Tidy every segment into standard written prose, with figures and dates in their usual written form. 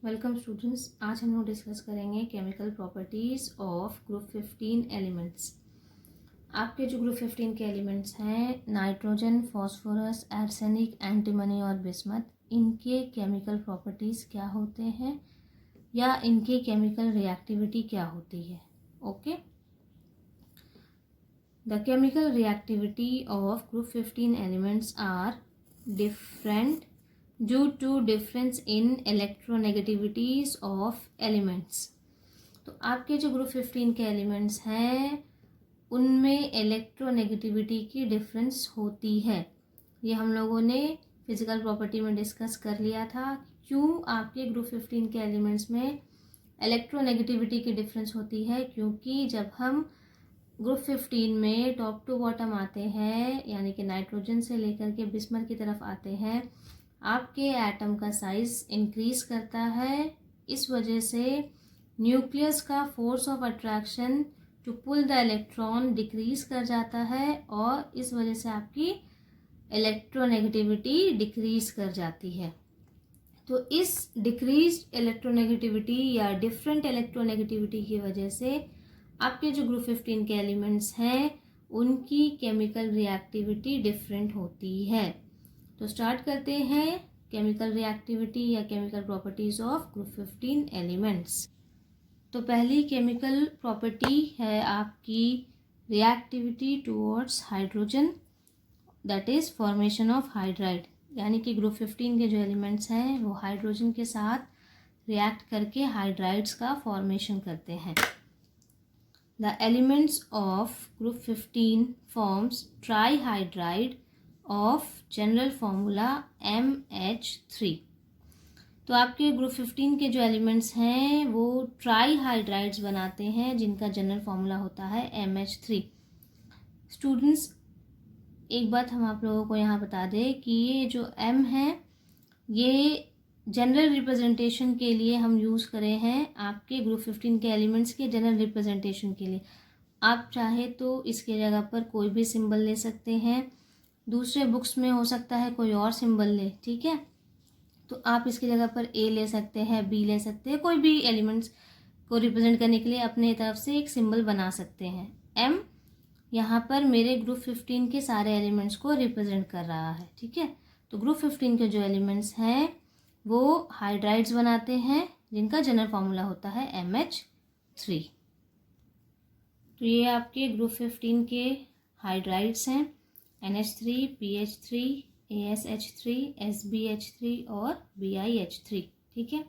Welcome students. आज हम लोग डिस्कस करेंगे chemical properties of group 15 elements. आपके जो ग्रुप 15 के एलिमेंट्स हैं नाइट्रोजन, फॉस्फोरस, आर्सेनिक, एंटीमनी और बिस्मथ, इनके केमिकल प्रॉपर्टीज़ क्या होते हैं या इनके केमिकल रिएक्टिविटी क्या होती है। Okay, the chemical reactivity of group 15 elements are different due to difference in electronegativities of elements। तो आपके जो ग्रुप 15 के एलिमेंट्स हैं उनमें इलेक्ट्रोनेगेटिविटी की डिफरेंस होती है। ये हम लोगों ने फिजिकल प्रॉपर्टी में डिस्कस कर लिया था। क्यों आपके ग्रुप 15 के एलिमेंट्स में इलेक्ट्रोनेगेटिविटी की डिफरेंस होती है, क्योंकि जब हम ग्रुप 15 में टॉप टू बॉटम आते हैं यानी कि नाइट्रोजन से लेकर के बिस्मथ की तरफ आते हैं, आपके एटम का साइज इंक्रीज करता है। इस वजह से न्यूक्लियस का force of attraction to pull the electron decrease कर जाता है और इस वजह से आपकी इलेक्ट्रोनेगेटिविटी डिक्रीज कर जाती है। तो इस डिक्रीज इलेक्ट्रोनेगेटिविटी या डिफरेंट इलेक्ट्रोनेगेटिविटी की वजह से आपके जो ग्रुप 15 के एलिमेंट्स हैं उनकी केमिकल रिएक्टिविटी डिफरेंट होती है। तो स्टार्ट करते हैं केमिकल रिएक्टिविटी या chemical properties of group 15 elements. तो पहली केमिकल प्रॉपर्टी है आपकी reactivity towards hydrogen, that is formation of hydride. यानी कि ग्रुप 15 के जो एलिमेंट्स हैं वो हाइड्रोजन के साथ रिएक्ट करके हाइड्राइड्स का फॉर्मेशन करते हैं। The elements of group 15 forms trihydride of general formula MH3। तो आपके ग्रुप 15 के जो एलिमेंट्स हैं वो ट्राईहाइड्राइड्स बनाते हैं जिनका जनरल फॉर्मूला होता है MH3। स्टूडेंट्स, एक बात हम आप लोगों को यहाँ बता दें कि ये जो M है ये जनरल रिप्रेजेंटेशन के लिए हम यूज़ करे हैं आपके ग्रुप 15 के एलिमेंट्स के जनरल रिप्रेजेंटेशन के लिए। आप चाहे तो इसके जगह पर कोई भी सिंबल ले सकते हैं, दूसरे बुक्स में हो सकता है कोई और सिंबल ले, ठीक है। तो आप इसकी जगह पर A ले सकते हैं, B ले सकते हैं, कोई भी एलिमेंट्स को रिप्रेजेंट करने के लिए अपने तरफ से एक सिंबल बना सकते हैं। M यहाँ पर मेरे ग्रुप 15 के सारे एलिमेंट्स को रिप्रेजेंट कर रहा है, ठीक है। तो ग्रुप 15 के जो एलिमेंट्स हैं वो हाइड्राइड्स बनाते हैं जिनका जनरल फॉर्मूला होता है MH3। तो ये आपके ग्रुप 15 के हाइड्राइड्स हैं NH3, PH3, ASH3, SBH3 और BiH3, ठीक है।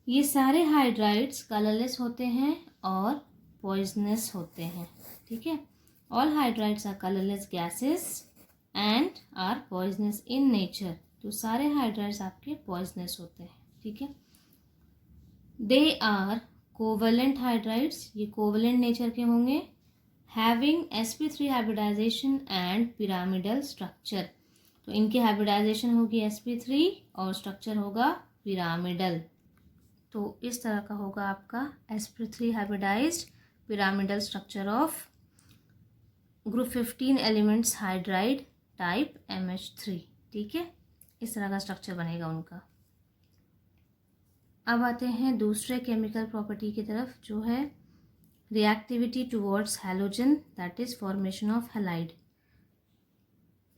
ये सारे हाइड्राइड्स कलरलेस होते हैं और पॉइजनस होते हैं, ठीक है। All hydrides are colourless gases and are poisonous in nature. तो सारे हाइड्राइड्स आपके पॉइजनस होते हैं, ठीक है। दे आर कोवेलेंट हाइड्राइड्स, ये कोवेलेंट नेचर के होंगे। Having sp3 hybridisation and pyramidal structure. तो इनकी हाइब्रिडाइजेशन होगी sp3 और स्ट्रक्चर होगा पिरामिडल। तो इस तरह का होगा आपका sp3 hybridised pyramidal structure of group 15 elements hydride type MH3, ठीक है। इस तरह का स्ट्रक्चर बनेगा उनका। अब आते हैं दूसरे केमिकल प्रॉपर्टी की तरफ जो है reactivity towards halogen, that is formation of halide.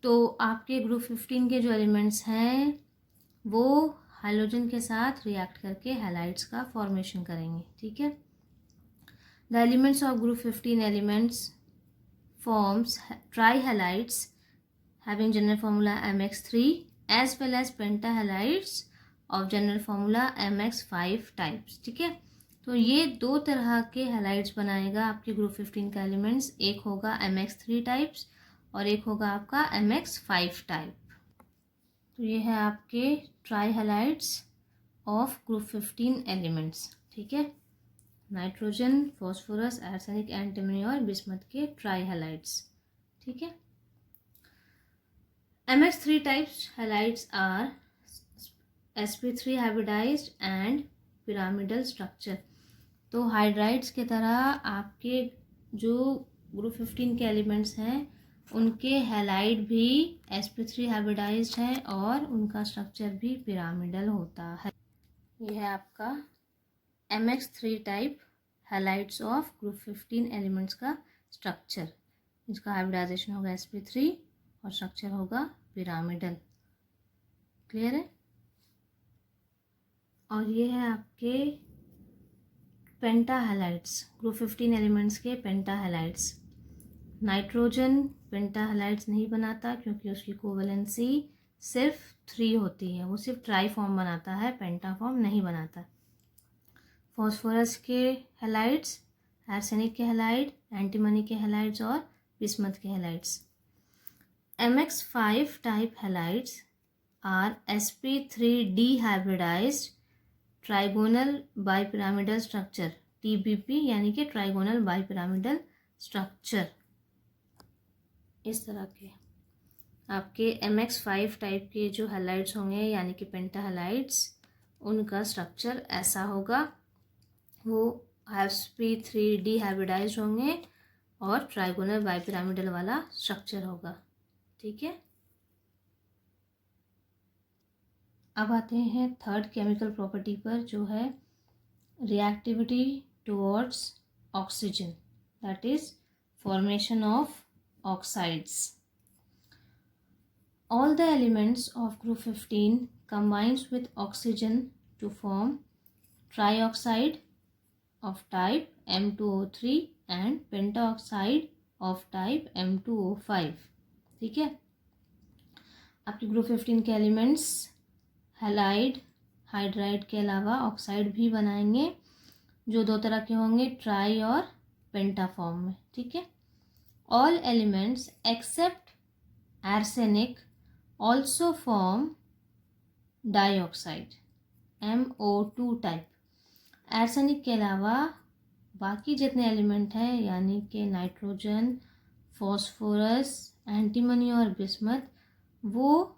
तो आपके ग्रुप 15 के जो एलिमेंट्स हैं वो हैलोजन के साथ रिएक्ट करके हैलाइड्स का फॉर्मेशन करेंगे, ठीक है। The elements of group 15 elements forms trihalides having general formula MX3 as well as pentahalides of general formula MX5 types, ठीक है। तो ये दो तरह के हैलाइड्स बनाएगा आपके ग्रुप 15 का एलिमेंट्स। एक होगा MX3 टाइप्स और एक होगा आपका MX5 टाइप। तो ये है आपके ट्राईहैलाइड्स ऑफ ग्रुप 15 एलिमेंट्स, ठीक है। नाइट्रोजन, फॉस्फोरस, आर्सेनिक, एंटीमनी और बिस्मथ के ट्राईहैलाइड्स, ठीक है। MX3 types halides are sp3 hybridised and pyramidal structure. तो हाइड्राइड्स के तरह आपके जो ग्रुप 15 के एलिमेंट्स हैं उनके हैलाइड भी sp3 हाइब्रिडाइज्ड है और उनका स्ट्रक्चर भी पिरामिडल होता है। ये है आपका MX3 type halides of group 15 elements का स्ट्रक्चर। इसका हाइब्रिडाइजेशन होगा sp3 और स्ट्रक्चर होगा पिरामिडल। क्लियर है। और ये है आपके पेंटा हैलाइड्स, ग्रुप 15 एलिमेंट्स के पेंटा हैलाइड्स। नाइट्रोजन पेंटा हैलाइड्स नहीं बनाता क्योंकि उसकी कोवैलेंसी सिर्फ 3 होती है, वो सिर्फ ट्राई फॉर्म बनाता है, पेंटा फॉर्म नहीं बनाता। फॉस्फोरस के हैलाइड्स, आर्सेनिक के हैलाइड, एंटीमनी के हैलाइड्स और बिस्मथ के halides. MX5 type halides are sp3 d hybridized trigonal bipyramidal structure, TBP यानी कि ट्राइगोनल बाइपिरामिडल स्ट्रक्चर। इस तरह के आपके MX5 टाइप के जो हैलाइड्स होंगे यानी कि पेंटा हैलाइड्स, उनका स्ट्रक्चर ऐसा होगा। वो sp3 डिहाइब्रिडाइज होंगे और ट्राइगोनल बाइपिरामिडल वाला स्ट्रक्चर होगा। ठीक है। अब आते हैं थर्ड केमिकल प्रॉपर्टी पर, जो है reactivity towards oxygen, that is formation of oxides. All the elements of group 15 combines with oxygen to form trioxide of type M2O3 and pentaoxide of type M2O5। ठीक है। आपके ग्रुप 15 के elements halide, hydride के अलावा oxide भी बनाएंगे, जो 2 तरह के होंगे, ट्राई और पेंटा फॉर्म में। ठीक है। All elements except arsenic also form dioxide MO2 type. Arsenic के अलावा बाकी जितने एलिमेंट हैं यानी कि नाइट्रोजन, फॉस्फोरस, एंटीमनी और बिस्मथ, वो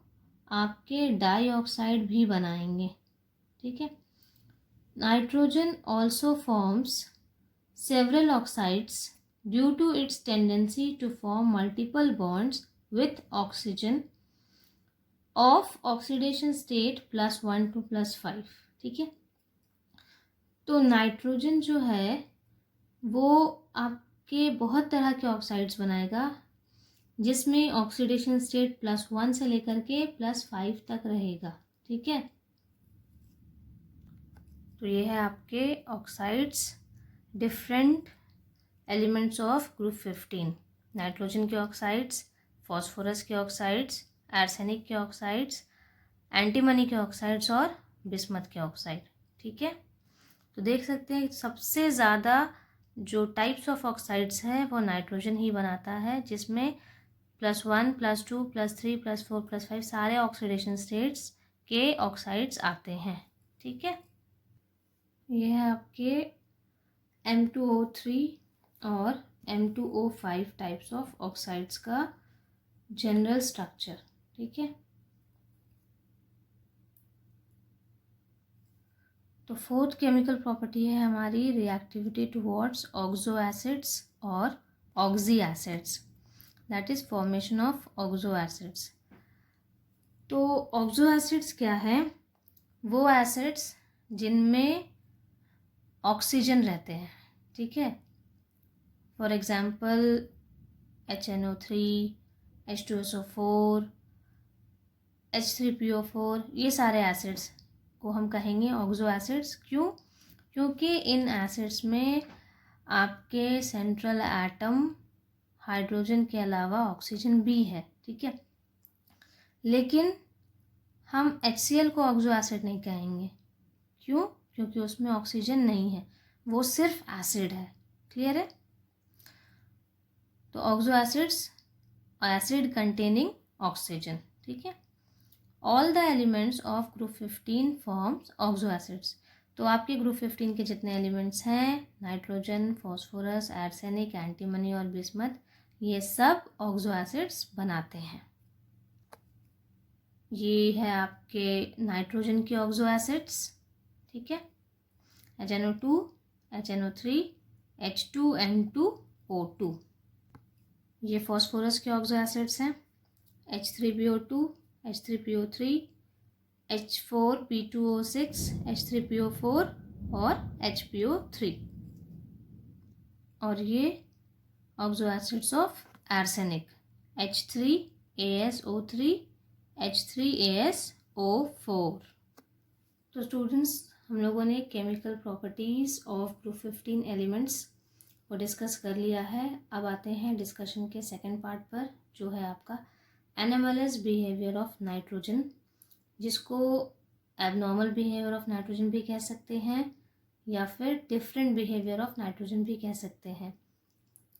आपके डाइऑक्साइड भी बनाएंगे। ठीक है। Nitrogen also forms several oxides due to its tendency to form multiple bonds with oxygen of oxidation state +1 to +5। ठीक है। तो नाइट्रोजन जो है वो आपके बहुत तरह के ऑक्साइड्स बनाएगा, जिसमें ऑक्सीडेशन स्टेट +1 से लेकर के +5 तक रहेगा। ठीक है। तो ये है आपके oxides, different elements of group 15। Nitrogen के ऑक्साइड्स, फॉस्फोरस के ऑक्साइड्स, आर्सेनिक के ऑक्साइड्स, एंटीमनी के ऑक्साइड्स और बिस्मथ के ऑक्साइड। ठीक है। तो देख सकते हैं सबसे ज़्यादा जो टाइप्स ऑफ ऑक्साइड्स हैं वो नाइट्रोजन ही बनाता है, जिसमें +1, +2, +3, +4, +5 सारे ऑक्सीडेशन स्टेट्स के ऑक्साइड्स आते हैं। ठीक है। ये है आपके M2O3 और M2O5 टाइप्स ऑफ ऑक्साइड्स का जनरल स्ट्रक्चर। ठीक है। तो फोर्थ केमिकल प्रॉपर्टी है हमारी रिएक्टिविटी टुवर्ड्स ऑक्सो एसिड्स और oxy acids, that is formation of oxo acids. तो ऑक्सो एसिड्स क्या है? वो एसिड्स जिनमें ऑक्सीजन रहते हैं। ठीक है। For example HNO3, H2SO4, H3PO4, ये सारे एसिड्स को हम कहेंगे ऑक्सो एसिड्स। क्यों? क्योंकि इन एसिड्स में आपके सेंट्रल एटम हाइड्रोजन के अलावा ऑक्सीजन भी है। ठीक है। लेकिन हम HCl को ऑक्सो एसिड नहीं कहेंगे। क्यों? क्योंकि उसमें ऑक्सीजन नहीं है, वो सिर्फ एसिड है। क्लियर है। तो oxo acids, acid containing oxygen. ठीक है। All the elements of group 15 forms oxo acids. तो आपके ग्रुप 15 के जितने एलिमेंट्स हैं, नाइट्रोजन, फॉस्फोरस, आर्सेनिक, एंटीमनी और बिस्मथ, ये सब ऑक्सो एसिड्स बनाते हैं। ये है आपके नाइट्रोजन के ऑक्सो एसिड्स। ठीक है। HNO2, HNO3, H2N2O2। ये फॉस्फोरस के ऑक्सो एसिड्स हैं, H3PO2, H3PO3, H4P2O6, H3PO4 और HPO3, और ये oxo acids of arsenic H3ASO3, H3ASO4। तो स्टूडेंट्स, हम लोगों ने chemical properties of group 15 elements को डिस्कस कर लिया है। अब आते हैं डिस्कशन के सेकंड पार्ट पर, जो है आपका एनोमलस बिहेवियर ऑफ नाइट्रोजन, जिसको एबनॉर्मल बिहेवियर ऑफ नाइट्रोजन भी कह सकते हैं या फिर डिफरेंट बिहेवियर ऑफ नाइट्रोजन भी कह सकते हैं।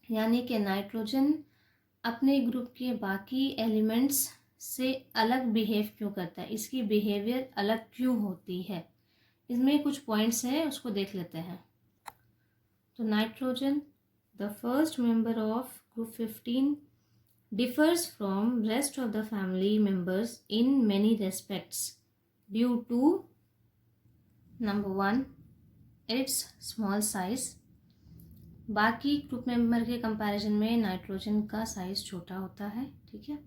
यानी कि नाइट्रोजन अपने ग्रुप के बाकी एलिमेंट्स से अलग बिहेव क्यों करता है, इसकी बिहेवियर अलग क्यों होती है। इसमें कुछ पॉइंट्स हैं, उसको देख लेते हैं। तो nitrogen, the first member of group 15, differs from rest of the family members in many respects due to number 1 its small size। बाकी ग्रुप मेंबर के कंपैरिजन में नाइट्रोजन का साइज छोटा होता है, ठीक है।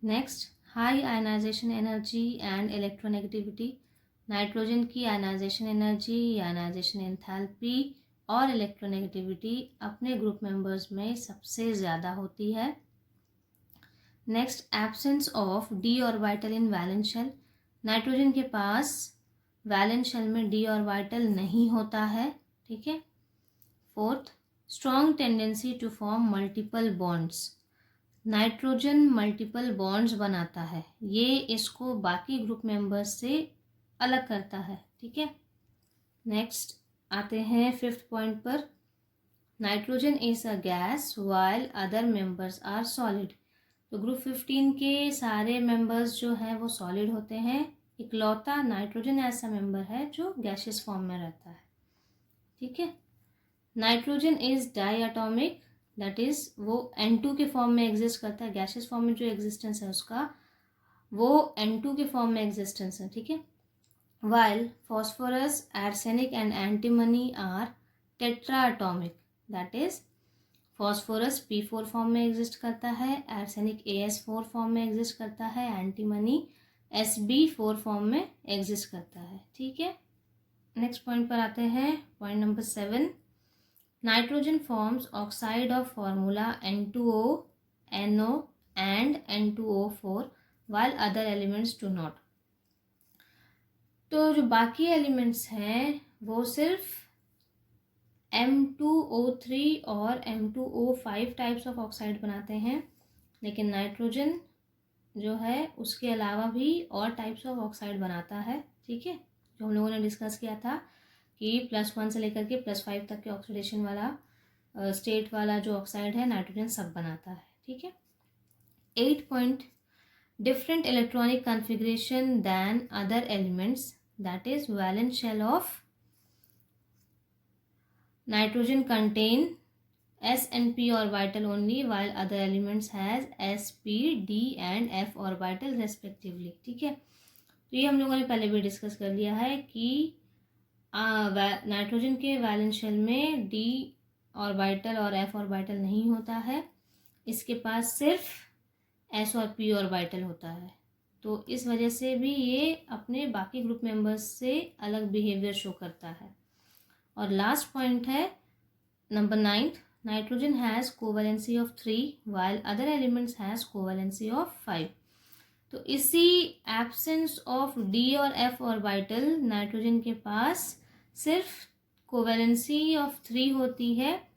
Next, high ionisation energy and electronegativity. Nitrogen की आयनाइजेशन एनर्जी या आयनाइजेशन एंथैल्पी और इलेक्ट्रोनेगेटिविटी अपने ग्रुप मेंबर्स में सबसे ज़्यादा होती है। Next, absence of D orbital in valence shell. Nitrogen के पास वैलेंस शेल में डी ऑर्बिटल नहीं होता है, ठीक है। Fourth, strong tendency to form multiple bonds. Nitrogen multiple bonds बनाता है, ये इसको बाकी ग्रुप मेंबर्स से अलग करता है, ठीक है। नेक्स्ट आते हैं फिफ्थ पॉइंट पर। Nitrogen is a gas while other members are solid. तो ग्रुप 15 के सारे मेंबर्स जो हैं वो सॉलिड होते हैं, इकलौता नाइट्रोजन ऐसा मेंबर है जो गैसियस फॉर्म में रहता है, ठीक है। नाइट्रोजन इज डाईएटॉमिक, दैट इज वो N2 के फॉर्म में एग्जिस्ट करता है। गैसियस फॉर्म में जो एग्जिस्टेंस है उसका, वो N2 के फॉर्म में एग्जिस्टेंस है, ठीक है। While phosphorus, arsenic and antimony are tetraatomic, that is phosphorus P4 form में एग्जिस्ट करता है, आर्सेनिक AS4 फॉर्म में एग्जिस्ट करता है, एंटीमनी SB4 फॉर्म में एग्जिस्ट करता है, ठीक है। नेक्स्ट पॉइंट पर आते हैं, point number 7। Nitrogen forms oxide of formula N2O, NO and N2O4 while other elements do not। तो जो बाकी एलिमेंट्स हैं वो सिर्फ M2O3 और M2O5 टाइप्स ऑफ ऑक्साइड बनाते हैं, लेकिन नाइट्रोजन जो है उसके अलावा भी और टाइप्स ऑफ ऑक्साइड बनाता है, ठीक है। जो हम लोगों ने डिस्कस किया था कि +1 से लेकर के +5 तक के ऑक्सीडेशन वाला स्टेट वाला जो ऑक्साइड है नाइट्रोजन सब बनाता है, ठीक है। 8 point, different electronic configuration than other elements, that is valence shell of nitrogen contain S and P orbital only while other elements has S, P, D and F orbital respectively, ठीक है। तो ये हम लोगों ने पहले भी डिस्कस कर लिया है कि नाइट्रोजन के वैलेंस शेल में D ऑर्बिटल और F ऑर्बिटल नहीं होता है, इसके पास सिर्फ S और P ऑर्बिटल होता है। तो इस वजह से भी ये अपने बाकी ग्रुप मेंबर्स से अलग बिहेवियर शो करता है। और लास्ट पॉइंट है number 9, nitrogen has covalency of 3 while other elements has covalency of 5। तो इसी एब्सेंस ऑफ डी और एफ ऑर्बिटल नाइट्रोजन के पास सिर्फ कोवैलेंसी ऑफ 3 होती है,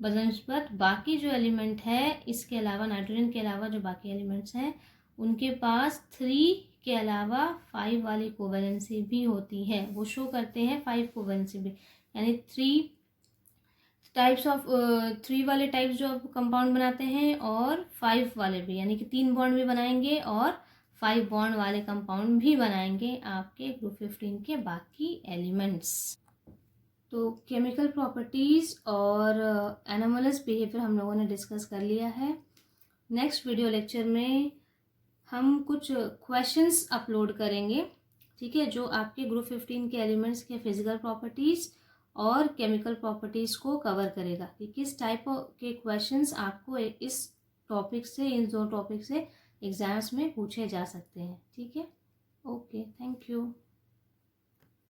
बनस्पत बाकी जो एलिमेंट है इसके अलावा, नाइट्रोजन के अलावा जो बाकी एलिमेंट्स हैं उनके पास 3 के अलावा 5 वाली कोवैलेंसी भी होती है, वो शो करते हैं 5 कोवैलेंसी भी, यानी 3 टाइप्स ऑफ 3 वाले टाइप्स जो कंपाउंड बनाते हैं और 5 वाले भी, यानी कि 3 बॉन्ड भी बनाएंगे और 5 बॉन्ड वाले कंपाउंड भी बनाएंगे आपके ग्रुप 15 के बाकी एलिमेंट्स। तो केमिकल प्रॉपर्टीज़ और एनोमलस बिहेवियर हम लोगों ने डिस्कस कर लिया है। नेक्स्ट वीडियो लेक्चर में हम कुछ क्वेश्चंस अपलोड करेंगे, ठीक है, जो आपके ग्रुप 15 के एलिमेंट्स के फिजिकल प्रॉपर्टीज़ और केमिकल प्रॉपर्टीज़ को कवर करेगा कि किस टाइप के क्वेश्चंस आपको इस टॉपिक से, इन 2 टॉपिक से एग्जाम्स में पूछे जा सकते हैं, ठीक है। Okay, thank you.